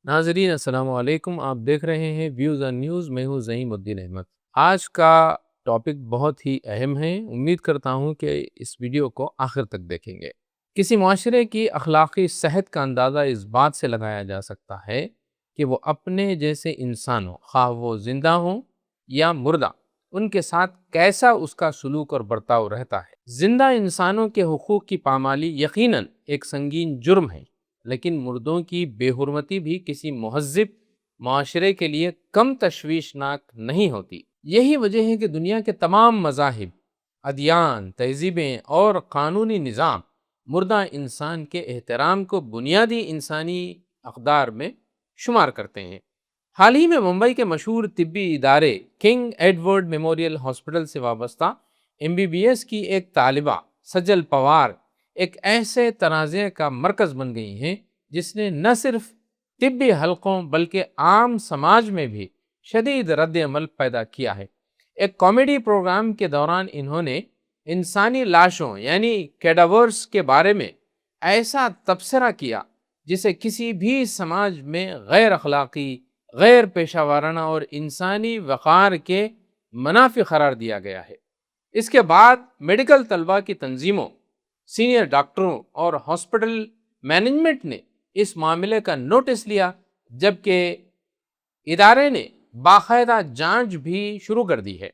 ناظرین السلام علیکم، آپ دیکھ رہے ہیں ویوز آن نیوز۔ میں ہوں ظہیم الدین احمد۔ آج کا ٹاپک بہت ہی اہم ہے، امید کرتا ہوں کہ اس ویڈیو کو آخر تک دیکھیں گے۔ کسی معاشرے کی اخلاقی صحت کا اندازہ اس بات سے لگایا جا سکتا ہے کہ وہ اپنے جیسے انسانوں، خواہ وہ زندہ ہوں یا مردہ، ان کے ساتھ کیسا اس کا سلوک اور برتاؤ رہتا ہے۔ زندہ انسانوں کے حقوق کی پامالی یقیناً ایک سنگین جرم ہے، لیکن مردوں کی بے حرمتی بھی کسی مہذب معاشرے کے لیے کم تشویشناک نہیں ہوتی۔ یہی وجہ ہے کہ دنیا کے تمام مذاہب، ادیان، تہذیبیں اور قانونی نظام مردہ انسان کے احترام کو بنیادی انسانی اقدار میں شمار کرتے ہیں۔ حال ہی میں ممبئی کے مشہور طبی ادارے کنگ ایڈورڈ میموریل ہاسپٹل سے وابستہ MBBS کی ایک طالبہ سجل پوار ایک ایسے تنازع کا مرکز بن گئی ہیں جس نے نہ صرف طبی حلقوں بلکہ عام سماج میں بھی شدید رد عمل پیدا کیا ہے۔ ایک کامیڈی پروگرام کے دوران انہوں نے انسانی لاشوں یعنی کیڈاورز کے بارے میں ایسا تبصرہ کیا جسے کسی بھی سماج میں غیر اخلاقی، غیر پیشہ ورانہ اور انسانی وقار کے منافی قرار دیا گیا ہے۔ اس کے بعد میڈیکل طلباء کی تنظیموں، سینئر ڈاکٹروں اور ہاسپٹل مینجمنٹ نے اس معاملے کا نوٹس لیا، جبکہ ادارے نے باقاعدہ جانچ بھی شروع کر دی ہے۔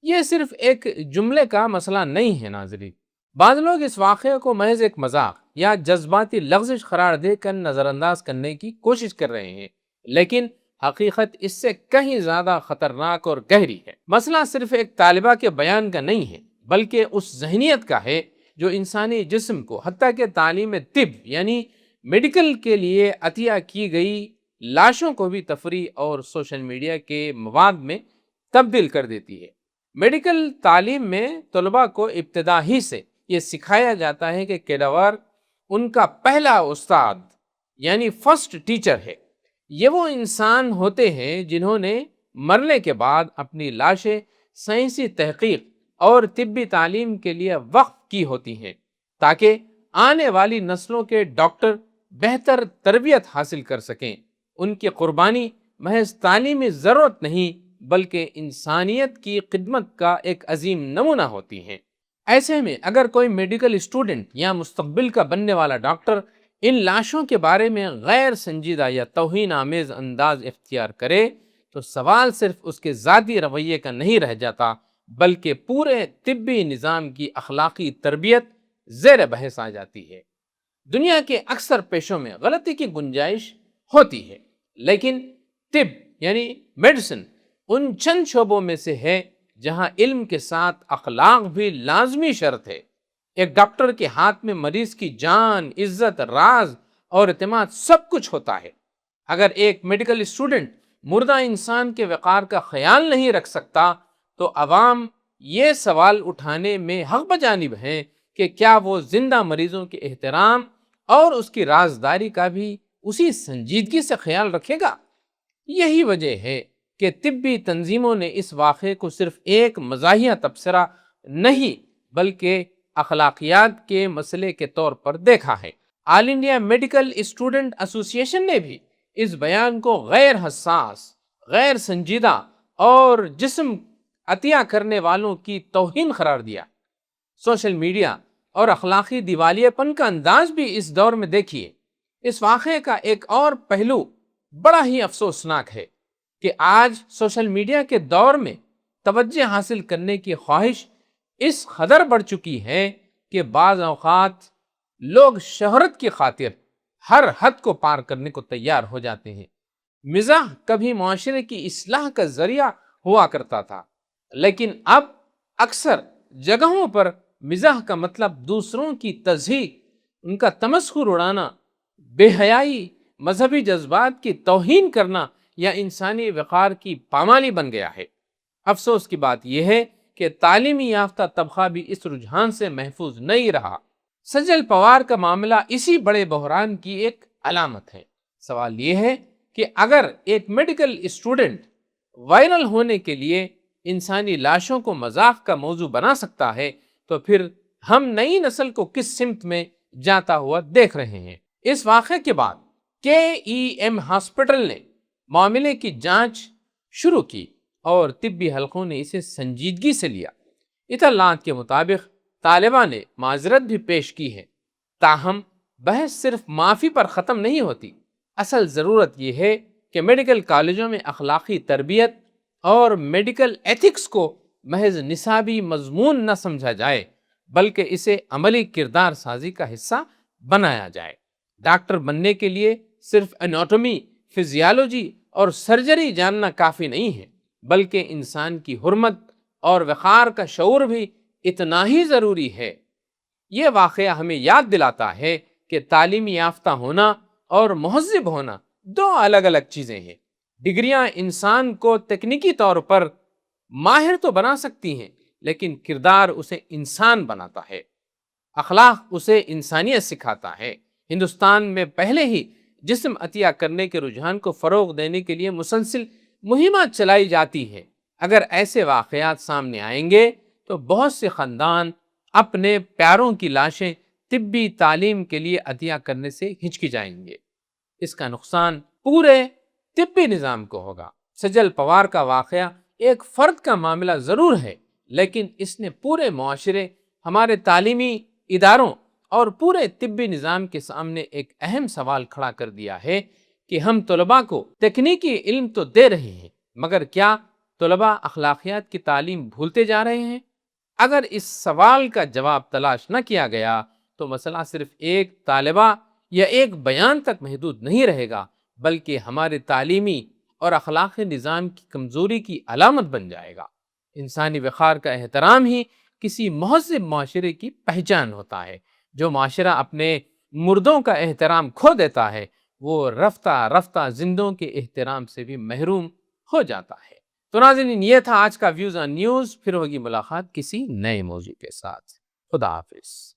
یہ صرف ایک جملے کا مسئلہ نہیں ہے ناظرین۔ بعض لوگ اس واقعے کو محض ایک مذاق یا جذباتی لغزش قرار دے کر نظر انداز کرنے کی کوشش کر رہے ہیں، لیکن حقیقت اس سے کہیں زیادہ خطرناک اور گہری ہے۔ مسئلہ صرف ایک طالبہ کے بیان کا نہیں ہے، بلکہ اس ذہنیت کا ہے جو انسانی جسم کو حتیٰ کہ تعلیم طب یعنی میڈیکل کے لیے عطیہ کی گئی لاشوں کو بھی تفریح اور سوشل میڈیا کے مواد میں تبدیل کر دیتی ہے۔ میڈیکل تعلیم میں طلباء کو ابتدا ہی سے یہ سکھایا جاتا ہے کہ کیڈاور ان کا پہلا استاد یعنی فرسٹ ٹیچر ہے۔ یہ وہ انسان ہوتے ہیں جنہوں نے مرنے کے بعد اپنی لاشیں سائنسی تحقیق اور طبی تعلیم کے لیے وقف کی ہوتی ہیں تاکہ آنے والی نسلوں کے ڈاکٹر بہتر تربیت حاصل کر سکیں۔ ان کی قربانی محض تعلیمی ضرورت نہیں بلکہ انسانیت کی خدمت کا ایک عظیم نمونہ ہوتی ہیں۔ ایسے میں اگر کوئی میڈیکل اسٹوڈنٹ یا مستقبل کا بننے والا ڈاکٹر ان لاشوں کے بارے میں غیر سنجیدہ یا توہین آمیز انداز اختیار کرے تو سوال صرف اس کے ذاتی رویے کا نہیں رہ جاتا بلکہ پورے طبی نظام کی اخلاقی تربیت زیر بحث آ جاتی ہے۔ دنیا کے اکثر پیشوں میں غلطی کی گنجائش ہوتی ہے، لیکن طب یعنی میڈیسن ان چند شعبوں میں سے ہے جہاں علم کے ساتھ اخلاق بھی لازمی شرط ہے۔ ایک ڈاکٹر کے ہاتھ میں مریض کی جان، عزت، راز اور اعتماد سب کچھ ہوتا ہے۔ اگر ایک میڈیکل اسٹوڈنٹ مردہ انسان کے وقار کا خیال نہیں رکھ سکتا تو عوام یہ سوال اٹھانے میں حق بجانب ہیں کہ کیا وہ زندہ مریضوں کے احترام اور اس کی رازداری کا بھی اسی سنجیدگی سے خیال رکھے گا۔ یہی وجہ ہے کہ طبی تنظیموں نے اس واقعے کو صرف ایک مزاحیہ تبصرہ نہیں بلکہ اخلاقیات کے مسئلے کے طور پر دیکھا ہے۔ آل انڈیا میڈیکل اسٹوڈنٹ ایسوسی ایشن نے بھی اس بیان کو غیر حساس، غیر سنجیدہ اور جسم عطیہ کرنے والوں کی توہین قرار دیا۔ سوشل میڈیا اور اخلاقی دیوالیے پن کا انداز بھی اس دور میں دیکھیے۔ اس واقعے کا ایک اور پہلو بڑا ہی افسوسناک ہے کہ آج سوشل میڈیا کے دور میں توجہ حاصل کرنے کی خواہش اس قدر بڑھ چکی ہے کہ بعض اوقات لوگ شہرت کی خاطر ہر حد کو پار کرنے کو تیار ہو جاتے ہیں۔ مزاح کبھی معاشرے کی اصلاح کا ذریعہ ہوا کرتا تھا، لیکن اب اکثر جگہوں پر مزاح کا مطلب دوسروں کی تضحیک، ان کا تمسخر اڑانا، بے حیائی، مذہبی جذبات کی توہین کرنا یا انسانی وقار کی پامالی بن گیا ہے۔ افسوس کی بات یہ ہے کہ تعلیمی یافتہ طبقہ بھی اس رجحان سے محفوظ نہیں رہا۔ سجل پوار کا معاملہ اسی بڑے بحران کی ایک علامت ہے۔ سوال یہ ہے کہ اگر ایک میڈیکل اسٹوڈنٹ وائرل ہونے کے لیے انسانی لاشوں کو مذاق کا موضوع بنا سکتا ہے تو پھر ہم نئی نسل کو کس سمت میں جاتا ہوا دیکھ رہے ہیں۔ اس واقعے کے بعد KEM ہاسپٹل نے معاملے کی جانچ شروع کی اور طبی حلقوں نے اسے سنجیدگی سے لیا۔ اطلاعات کے مطابق طالبہ نے معذرت بھی پیش کی ہے، تاہم بحث صرف معافی پر ختم نہیں ہوتی۔ اصل ضرورت یہ ہے کہ میڈیکل کالجوں میں اخلاقی تربیت اور میڈیکل ایتھکس کو محض نصابی مضمون نہ سمجھا جائے، بلکہ اسے عملی کردار سازی کا حصہ بنایا جائے۔ ڈاکٹر بننے کے لیے صرف اناٹومی، فزیالوجی اور سرجری جاننا کافی نہیں ہے، بلکہ انسان کی حرمت اور وقار کا شعور بھی اتنا ہی ضروری ہے۔ یہ واقعہ ہمیں یاد دلاتا ہے کہ تعلیمی یافتہ ہونا اور مہذب ہونا دو الگ الگ چیزیں ہیں۔ ڈگریاں انسان کو تکنیکی طور پر ماہر تو بنا سکتی ہیں، لیکن کردار اسے انسان بناتا ہے، اخلاق اسے انسانیت سکھاتا ہے۔ ہندوستان میں پہلے ہی جسم عطیہ کرنے کے رجحان کو فروغ دینے کے لیے مسلسل مہمات چلائی جاتی ہیں۔ اگر ایسے واقعات سامنے آئیں گے تو بہت سے خاندان اپنے پیاروں کی لاشیں طبی تعلیم کے لیے عطیہ کرنے سے ہچکچائیں گے۔ اس کا نقصان پورے طبی نظام کو ہوگا۔ سجل پوار کا واقعہ ایک فرد کا معاملہ ضرور ہے، لیکن اس نے پورے معاشرے، ہمارے تعلیمی اداروں اور پورے طبی نظام کے سامنے ایک اہم سوال کھڑا کر دیا ہے کہ ہم طلباء کو تکنیکی علم تو دے رہے ہیں، مگر کیا طلباء اخلاقیات کی تعلیم بھولتے جا رہے ہیں؟ اگر اس سوال کا جواب تلاش نہ کیا گیا تو مسئلہ صرف ایک طالبہ یا ایک بیان تک محدود نہیں رہے گا، بلکہ ہمارے تعلیمی اور اخلاقی نظام کی کمزوری کی علامت بن جائے گا۔ انسانی وقار کا احترام ہی کسی مہذب معاشرے کی پہچان ہوتا ہے۔ جو معاشرہ اپنے مردوں کا احترام کھو دیتا ہے، وہ رفتہ رفتہ زندوں کے احترام سے بھی محروم ہو جاتا ہے۔ تو ناظرین، یہ تھا آج کا ویوز آن نیوز۔ پھر ہوگی ملاقات کسی نئے موضوع کے ساتھ۔ خدا حافظ۔